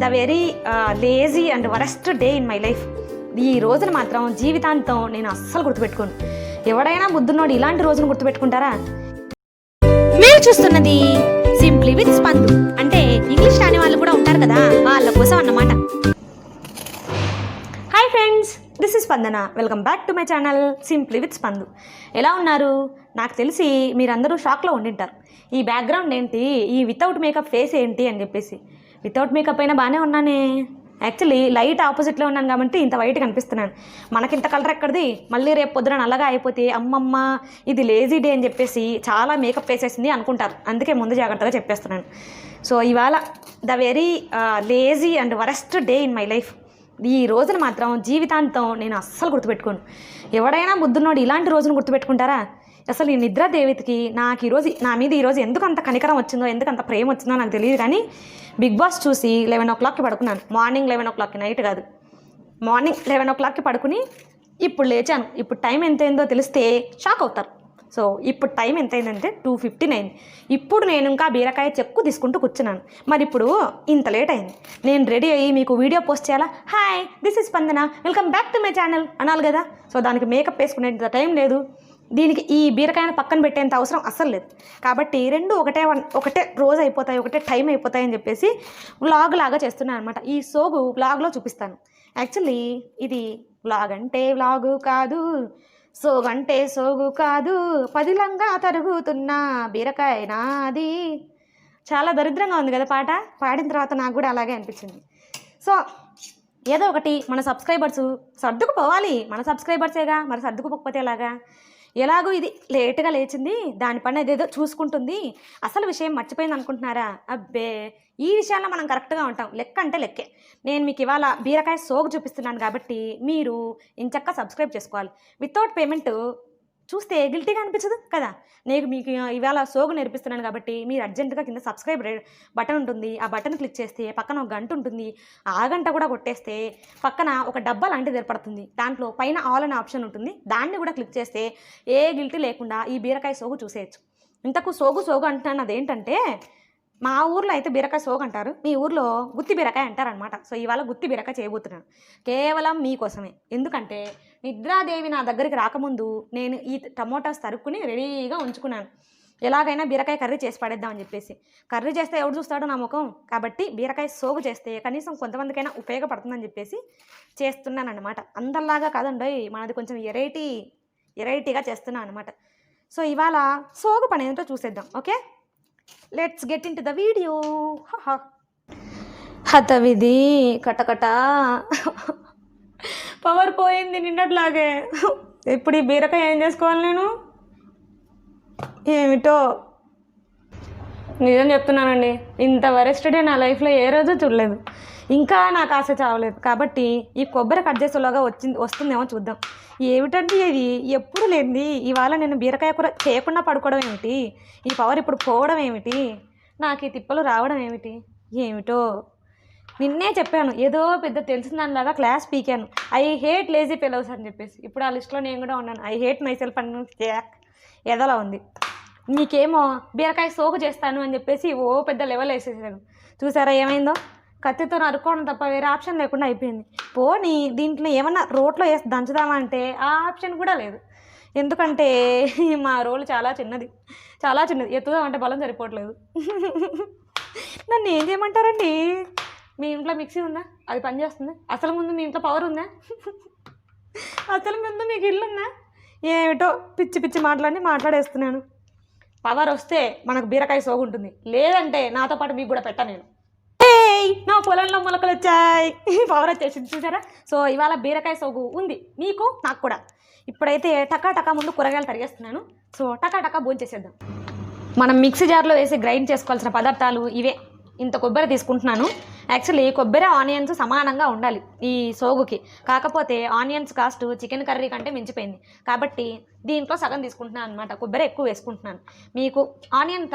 The very lazy and worst day in my life. ఈ రోజును మాత్రం జీవితాంతం నేను అస్సలు గుర్తుపెట్టుకోను. ఎవడైనా బుద్ధున్నోడు ఇలాంటి రోజును గుర్తుపెట్టుకుంటారా? మీరు చూస్తున్నది సింప్లీ విత్ స్పందు, అంటే ఇంగ్లీష్ రాని వాళ్ళు కూడా ఉంటారు కదా, వాళ్ళ కోసం అన్నమాట. హాయ్ ఫ్రెండ్స్, దిస్ ఇస్ స్పందన. Welcome back to my channel simply with Spandu. ఎలా ఉన్నారు? నాకు తెలిసి మీరందరూ షాక్లో ఉండింటారు. ఈ బ్యాక్గ్రౌండ్ ఏంటి, ఈ వితౌట్ మేకప్ ఫేస్ ఏంటి అని చెప్పేసి. వితౌట్ మేకప్ అయినా బాగానే ఉన్నానే. యాక్చువల్లీ లైట్ ఆపోజిట్లో ఉన్నాను కాబట్టి ఇంత వైట్ కనిపిస్తున్నాను. మనకింత కలర్ ఎక్కడిది? మళ్ళీ రేపు పొద్దున నల్లగా అయిపోతే అమ్మమ్మ ఇది లేజీ డే అని చెప్పేసి చాలా మేకప్ వేసేసింది అనుకుంటారు. అందుకే ముందు జాగ్రత్తగా చెప్పేస్తున్నాను. సో ఇవాళ the very lazy and worst day in my life. ఈ రోజును మాత్రం జీవితాంతం నేను అస్సలు గుర్తుపెట్టుకోను. ఎవడైనా బుద్ధున్నోడు ఇలాంటి రోజును గుర్తుపెట్టుకుంటారా? అసలు ఈ నిద్రాదేవికి నాకు ఈరోజు నా మీద ఈరోజు ఎందుకు అంత కనికరం వచ్చిందో, ఎందుకు అంత ప్రేమ వచ్చిందో నాకు తెలియదు. కానీ బిగ్ బాస్ చూసి 11 o'clockకి పడుకున్నాను. మార్నింగ్ 11 o'clockకి, నైట్ కాదు, మార్నింగ్ 11 o'clockకి పడుకుని ఇప్పుడు లేచాను. ఇప్పుడు టైం ఎంతైందో తెలిస్తే షాక్ అవుతారు. సో ఇప్పుడు టైం ఎంతైందంటే 2:59. ఇప్పుడు నేను ఇంకా బీరకాయ చెక్కు తీసుకుంటూ కూర్చున్నాను. మరి ఇప్పుడు ఇంత లేట్ అయింది. నేను రెడీ అయ్యి మీకు వీడియో పోస్ట్ చేయాలా? హాయ్, దిస్ ఇస్ స్పందన, welcome back to my channel అనాలి కదా. సో దానికి మేకప్ వేసుకునేంత టైం లేదు. దీనికి ఈ బీరకాయను పక్కన పెట్టేంత అవసరం అస్సలు లేదు. కాబట్టి రెండు ఒకటే రోజు అయిపోతాయి, ఒకటే టైం అయిపోతాయి అని చెప్పేసి వ్లాగ్ లాగా చేస్తున్నాను అనమాట. ఈ సోగు వ్లాగ్లో చూపిస్తాను. యాక్చువల్లీ ఇది వ్లాగ్ అంటే వ్లాగు కాదు, సోగు అంటే సోగు కాదు, పదిలంగా తరుగుతున్న బీరకాయ నాది. చాలా దరిద్రంగా ఉంది కదా పాట. పాడిన తర్వాత నాకు కూడా అలాగే అనిపించింది. సో ఏదో ఒకటి మన సబ్స్క్రైబర్స్ సర్దుకుపోవాలి. మన సబ్స్క్రైబర్సేగా, మరి సర్దుకుపోకపోతే ఎలాగా? ఎలాగో ఇది లేటుగా లేచింది, దాని పని అదేదో చూసుకుంటుంది, అసలు విషయం మర్చిపోయింది అనుకుంటున్నారా? అబ్బే, ఈ విషయాల్లో మనం కరెక్ట్గా ఉంటాం. లెక్క అంటే లెక్కే. నేను మీకు ఇవాళ బీరకాయ సోగు చూపిస్తున్నాను కాబట్టి మీరు ఇంచక్క సబ్స్క్రైబ్ చేసుకోవాలి. వితౌట్ పేమెంట్ చూస్తే గిల్టీగా అనిపించదు కదా. నేను మీకు ఇవాళ సోగు నేర్పిస్తున్నాను కాబట్టి మీరు అర్జెంటుగా కింద సబ్స్క్రైబ్ బటన్ ఉంటుంది. ఆ బటన్ క్లిక్ చేస్తే పక్కన ఒక గంట ఉంటుంది. ఆ గంట కూడా కొట్టేస్తే పక్కన ఒక డబ్బా లాంటిది ఏర్పడుతుంది. దాంట్లో పైన ఆల్ అనే ఆప్షన్ ఉంటుంది. దాన్ని కూడా క్లిక్ చేస్తే ఏ గిల్టీ లేకుండా ఈ బీరకాయ సోగు చూసేయచ్చు. ఇంతకు సోగు అంటున్నాను అదేంటంటే, మా ఊర్లో అయితే బీరకాయ సోగు అంటారు, మీ ఊర్లో గుత్తి బీరకాయ అంటారనమాట. సో ఇవాళ గుత్తి బీరకాయ చేయబోతున్నాను కేవలం మీకోసమే. ఎందుకంటే నిద్రాదేవి నా దగ్గరికి రాకముందు నేను ఈ టమోటాస్ తరుక్కుని రెడీగా ఉంచుకున్నాను. ఎలాగైనా బీరకాయ కర్రీ చేసి పడేద్దామని చెప్పేసి. కర్రీ చేస్తే ఎవడు చూస్తాడో నా ముఖం, కాబట్టి బీరకాయ సోగు చేస్తే కనీసం కొంతమందికైనా ఉపయోగపడుతుందని చెప్పేసి చేస్తున్నాను అనమాట. అందరిలాగా కాదండి, మనది కొంచెం వెరైటీగా చేస్తున్నాను అనమాట. సో ఇవాళ సోగు పని ఏంటో చూసేద్దాం. Okay, let's get into the video. హతవిధి కటకట పవర్ పోయింది నిన్నట్లాగే. ఇప్పుడు ఈ బీరకాయ ఏం చేసుకోవాలి నేను? ఏమిటో నిజం చెప్తున్నానండి, ఇంత వరెస్ట్ డే నా లైఫ్లో ఏ రోజు చూడలేదు. ఇంకా నాకు ఆశ చావలేదు. కాబట్టి ఈ కొబ్బరి కట్ చేసేలాగా వస్తుందేమో చూద్దాం. ఏమిటంటే ఇది ఎప్పుడు లేనిది ఇవాళ నేను బీరకాయ కూర చేయకుండా పడుకోవడం ఏమిటి? ఈ పవర్ ఇప్పుడు పోవడం ఏమిటి? నాకు ఈ తిప్పలు రావడం ఏమిటో నిన్నే చెప్పాను, ఏదో పెద్ద తెలిసిన దానిలాగా క్లాస్ పీకాను. ఐ హేట్ లేజీ ఫెలోస్ అని చెప్పేసి. ఇప్పుడు ఆ లిస్ట్లో నేను కూడా ఉన్నాను. ఐ హేట్ మై సెల్ఫ్ అని ఎదలా ఉంది. నీకేమో బీరకాయ సోగు చేస్తాను అని చెప్పేసి ఓ పెద్ద లెవెల్ వేసేసాను. చూసారా ఏమైందో? కత్తితో నరుక్కోవడం తప్ప వేరే ఆప్షన్ లేకుండా అయిపోయింది. పోనీ దీంట్లో ఏమన్నా రోట్లో వేసి దంచుదామా అంటే ఆ ఆప్షన్ కూడా లేదు. ఎందుకంటే మా రోలు చాలా చిన్నది. ఎత్తుదామంటే బలం సరిపోవట్లేదు. నన్ను ఏం చేయమంటారండి? మీ ఇంట్లో మిక్సీ ఉందా? అది పనిచేస్తుంది? అసలు ముందు మీ ఇంట్లో పవర్ ఉందా? అసలు ముందు మీకు ఇల్లు ఉందా? ఏమిటో పిచ్చి మాట్లాడేస్తున్నాను. పవర్ వస్తే మనకు బీరకాయ సోగు ఉంటుంది, లేదంటే నాతో పాటు మీకు కూడా పెట్టా నేను. నా పొలంలో మొలకలు వచ్చాయి, పవర్ వచ్చేసింది చూసారా. సో ఇవాళ బీరకాయ సోగు ఉంది మీకు, నాకు కూడా. ఇప్పుడైతే టకా ముందు కూరగాయలు తరిగేస్తున్నాను. సో టకా భోంచేసేద్దాం. మనం మిక్సీ జార్లో వేసి గ్రైండ్ చేసుకోవాల్సిన పదార్థాలు ఇవే. ఇంత కొబ్బరి తీసుకుంటున్నాను. యాక్చువల్లీ కొబ్బరి ఆనియన్స్ సమానంగా ఉండాలి ఈ సోగుకి. కాకపోతే ఆనియన్స్ కాస్ట్ చికెన్ కర్రీ కంటే మించిపోయింది కాబట్టి దీంట్లో సగం తీసుకుంటున్నాను అనమాట. కొబ్బరి ఎక్కువ వేసుకుంటున్నాను. మీకు ఆనియన్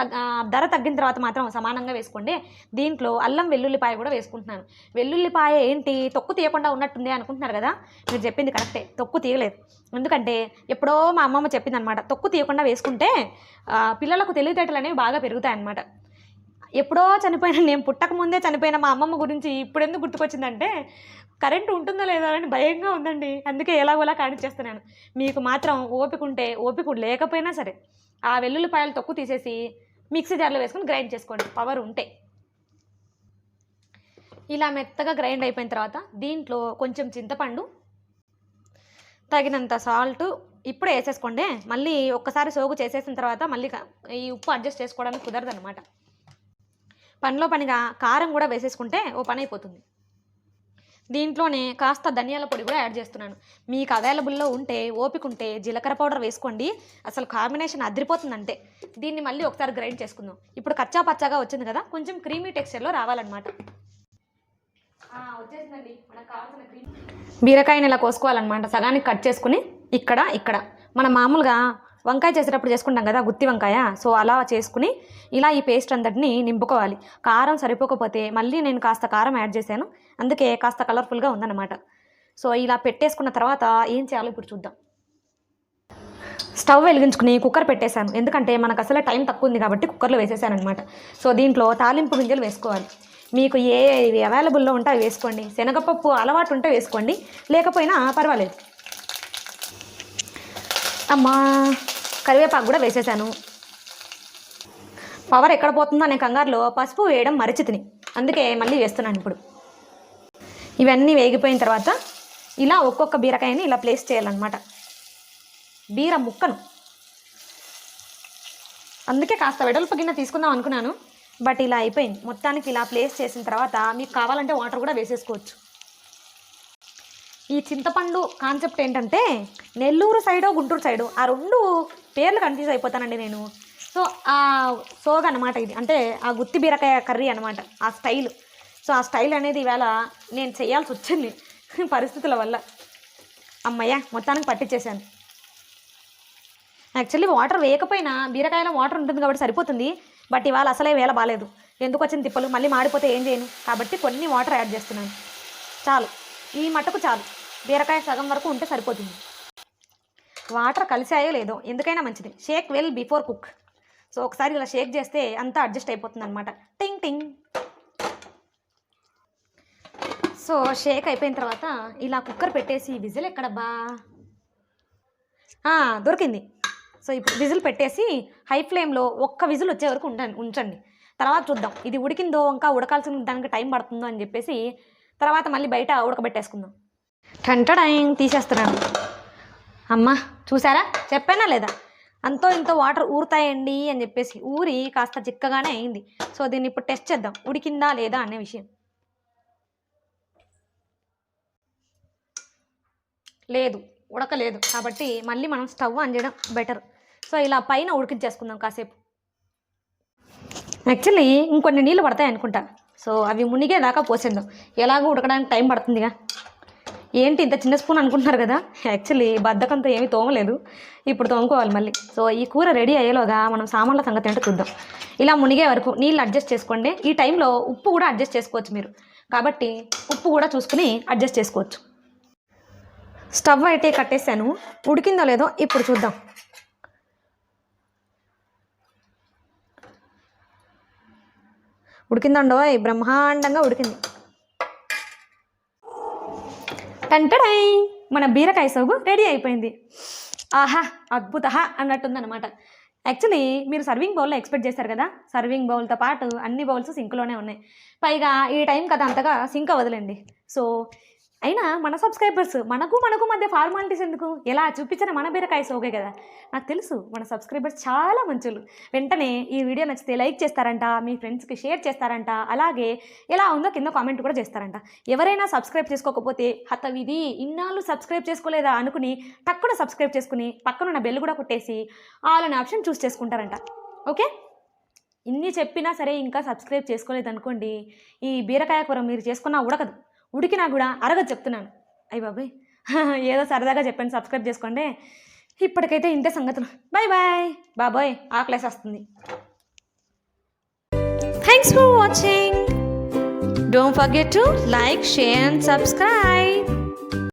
ధర తగ్గిన తర్వాత మాత్రం సమానంగా వేసుకోండి. దీంట్లో అల్లం వెల్లుల్లిపాయ కూడా వేసుకుంటున్నాను. వెల్లుల్లిపాయ ఏంటి తొక్కు తీయకుండా ఉన్నట్టుంది అనుకుంటున్నారు కదా, మీరు చెప్పింది కరెక్టే, తొక్కు తీయలేదు. ఎందుకంటే ఎప్పుడో మా అమ్మమ్మ చెప్పింది అనమాట, తొక్కు తీయకుండా వేసుకుంటే పిల్లలకు తెలివితేటలు అనేవి బాగా పెరుగుతాయి అన్నమాట. ఎప్పుడో చనిపోయిన, నేను పుట్టక ముందే చనిపోయిన మా అమ్మమ్మ గురించి ఇప్పుడు ఎందుకు గుర్తుకొచ్చిందంటే కరెంట్ ఉంటుందో లేదో అని భయంగా ఉందండి. అందుకే ఎలాగోలా కానిచ్చేస్తున్నాను. మీకు మాత్రం ఓపిక ఉంటే, ఓపిక లేకపోయినా సరే ఆ వెల్లుల్లిపాయలు తొక్కు తీసేసి మిక్సీ జార్లో వేసుకొని గ్రైండ్ చేసుకోండి పవర్ ఉంటే. ఇలా మెత్తగా గ్రైండ్ అయిపోయిన తర్వాత దీంట్లో కొంచెం చింతపండు, తగినంత సాల్ట్ ఇప్పుడే వేసేసుకోండి. మళ్ళీ ఒక్కసారి సోగు చేసేసిన తర్వాత మళ్ళీ ఈ ఉప్పు అడ్జస్ట్ చేసుకోవడానికి కుదరదు అనమాట. పనిలో పనిగా కారం కూడా వేసేసుకుంటే ఓ పని అయిపోతుంది. దీంట్లోనే కాస్త ధనియాల పొడి కూడా యాడ్ చేస్తున్నాను. మీకు అవైలబుల్లో ఉంటే, ఓపిక ఉంటే జీలకర్ర పౌడర్ వేసుకోండి. అసలు కాంబినేషన్ అదిరిపోతుందంటే. దీన్ని మళ్ళీ ఒకసారి గ్రైండ్ చేసుకుందాం. ఇప్పుడు కచ్చా పచ్చాగా వచ్చింది కదా, కొంచెం క్రీమీ టెక్స్చర్లో రావాలన్నమాట. వచ్చేసిందండి మనకు కావాల్సిన క్రీమ్. బీరకాయని ఇలా కోసుకోవాలన్నమాట. సగానికి కట్ చేసుకుని ఇక్కడ మనం మామూలుగా వంకాయ చేసేటప్పుడు చేసుకుంటాం కదా, గుత్తి వంకాయ. సో అలా చేసుకుని ఇలా ఈ పేస్ట్ అంతటిని నింపుకోవాలి. కారం సరిపోకపోతే మళ్ళీ నేను కాస్త కారం యాడ్ చేశాను, అందుకే కాస్త కలర్ఫుల్గా ఉందన్నమాట. సో ఇలా పెట్టేసుకున్న తర్వాత ఏం చేయాలో ఇప్పుడు చూద్దాం. స్టవ్ వెలిగించుకుని కుక్కర్ పెట్టేశాను, ఎందుకంటే మనకు అసలే టైం తక్కువ ఉంది కాబట్టి కుక్కర్లో వేసేసాను అనమాట. సో దీంట్లో తాలింపు గింజలు వేసుకోవాలి. మీకు ఏ అవైలబుల్లో ఉంటే అవి వేసుకోండి. శనగపప్పు అలవాటు ఉంటే వేసుకోండి, లేకపోయినా పర్వాలేదు. అమ్మా, కరివేపాకు కూడా వేసేసాను. పవర్ ఎక్కడ పోతుందో అనే కంగారులో పసుపు వేయడం మరచితిని, అందుకే మళ్ళీ వేస్తున్నాను ఇప్పుడు. ఇవన్నీ వేగిపోయిన తర్వాత ఇలా ఒక్కొక్క బీరకాయని ఇలా ప్లేస్ చేయాలన్నమాట, బీర ముక్కను. అందుకే కాస్త వెడల్పు గిన్నె తీసుకుందాం అనుకున్నాను, బట్ ఇలా అయిపోయింది. మొత్తానికి ఇలా ప్లేస్ చేసిన తర్వాత మీకు కావాలంటే వాటర్ కూడా వేసేసుకోవచ్చు. ఈ చింతపండు కాన్సెప్ట్ ఏంటంటే నెల్లూరు సైడు, గుంటూరు సైడు ఆ రెండు పేర్లు కన్ఫ్యూజ్ అయిపోతానండి నేను. సో ఆ సోగ్ అనమాట ఇది, అంటే ఆ గుత్తి బీరకాయ కర్రీ అనమాట, ఆ స్టైల్. సో ఆ స్టైల్ అనేది ఈవేళ నేను చేయాల్సి వచ్చింది పరిస్థితుల వల్ల. అమ్మయ్య, మొత్తానికి పట్టించేసాను. యాక్చువల్లీ వాటర్ వేయకపోయినా బీరకాయలో వాటర్ ఉంటుంది కాబట్టి సరిపోతుంది, బట్ ఇవాళ అసలే వేళ బాగాలేదు. ఎందుకు వచ్చిన తిప్పలు, మళ్ళీ మాడిపోతే ఏం చేయను కాబట్టి కొన్ని వాటర్ యాడ్ చేస్తున్నాను. చాలు, ఈ మట్టుకు చాలు. బీరకాయ సగం వరకు ఉంటే సరిపోతుంది. వాటర్ కలిసాయో లేదో ఎందుకైనా మంచిది, shake well before cook. So ఒకసారి ఇలా షేక్ చేస్తే అంతా అడ్జస్ట్ అయిపోతుంది అనమాట. టింగ్ టింగ్. సో షేక్ అయిపోయిన తర్వాత ఇలా కుక్కర్ పెట్టేసి విజిల్ ఎక్కడబ్బా దొరికింది. సో ఇప్పుడు విజిల్ పెట్టేసి హై ఫ్లేమ్లో ఒక్క విజిల్ వచ్చే వరకు ఉంచండి. తర్వాత చూద్దాం ఇది ఉడికిందో ఇంకా ఉడకాల్సిన దానికి టైం పడుతుందో అని చెప్పేసి తర్వాత మళ్ళీ బయట ఉడకబెట్టేసుకుందాం. టంటడైం తీసేస్తున్నాను. అమ్మ చూసారా, చెప్పానా లేదా, అంతో ఇంతో వాటర్ ఊరుతాయండి అని చెప్పేసి. ఊరి కాస్త చిక్కగానే అయింది. సో దీన్ని ఇప్పుడు టెస్ట్ చేద్దాం ఉడికిందా లేదా అనే విషయం. లేదు, ఉడకలేదు కాబట్టి మళ్ళీ మనం స్టవ్ ఆన్ చేయడం బెటర్. సో ఇలా పైన ఉడికించేసుకుందాం కాసేపు. యాక్చువల్లీ ఇంకొన్ని నీళ్ళు పడతాయి అనుకుంటా, సో అవి మునిగేదాకా పోసేద్దాం. ఎలాగో ఉడకడానికి టైం పడుతుందిగా. ఏంటి ఇంత చిన్న స్పూన్ అనుకుంటున్నారు కదా, యాక్చువల్లీ బద్ధకంతో ఏమీ తోమలేదు, ఇప్పుడు తోముకోవాలి మళ్ళీ. సో ఈ కూర రెడీ అయ్యేలోగా మనం సామాన్ల సంగతి ఏంటో చూద్దాం. ఇలా మునిగే వరకు నీళ్ళు అడ్జస్ట్ చేసుకోండి. ఈ టైంలో ఉప్పు కూడా అడ్జస్ట్ చేసుకోవచ్చు మీరు, కాబట్టి ఉప్పు కూడా చూసుకుని అడ్జస్ట్ చేసుకోవచ్చు. స్టవ్ అయితే కట్టేసాను, ఉడికిందో లేదో ఇప్పుడు చూద్దాం. ఉడికిందండో, బ్రహ్మాండంగా ఉడికింది. టంటడై, మన బీరకాయ సోగు రెడీ అయిపోయింది. ఆహా అద్భుత అన్నట్టుందన్నమాట. యాక్చువల్లీ మీరు సర్వింగ్ బౌల్లో ఎక్స్పెక్ట్ చేశారు కదా, సర్వింగ్ బౌల్తో పాటు అన్ని బౌల్స్ సింక్లోనే ఉన్నాయి. పైగా ఈ టైం కదా అంతగా సింక్ వదలండి. సో అయినా మన సబ్స్క్రైబర్స్ మనకు మధ్య ఫార్మాలిటీస్ ఎందుకు, ఎలా చూపించిన మన బీరకాయ సోగే కదా. నాకు తెలుసు మన సబ్స్క్రైబర్స్ చాలా మంచోళ్ళు. వెంటనే ఈ వీడియో నచ్చితే లైక్ చేస్తారంట, మీ ఫ్రెండ్స్కి షేర్ చేస్తారంట, అలాగే ఎలా ఉందో కింద కామెంట్ కూడా చేస్తారంట. ఎవరైనా సబ్స్క్రైబ్ చేసుకోకపోతే హతవిధి, ఇన్నాళ్ళు సబ్స్క్రైబ్ చేసుకోలేదా అనుకుని టక్కున సబ్స్క్రైబ్ చేసుకుని పక్కనున్న బెల్ కూడా కొట్టేసి ఆల్ అనే ఆప్షన్ చూస్ చేసుకుంటారంట. ఓకే, ఇన్ని చెప్పినా సరే ఇంకా సబ్స్క్రైబ్ చేసుకోలేదు అనుకోండి, ఈ బీరకాయ కూర మీరు చేసుకున్నా ఉడకదు, ఉడికినా కూడా అరగదు చెప్తున్నాను. అయ్య బాబాయ్, ఏదో సరదాగా చెప్పాను, సబ్స్క్రైబ్ చేసుకోండి. ఇప్పటికైతే ఇంతే సంగతులు. Bye bye. బాబాయ్ ఆకలేసి వస్తుంది. Thanks for watching. Don't forget to like, share and subscribe.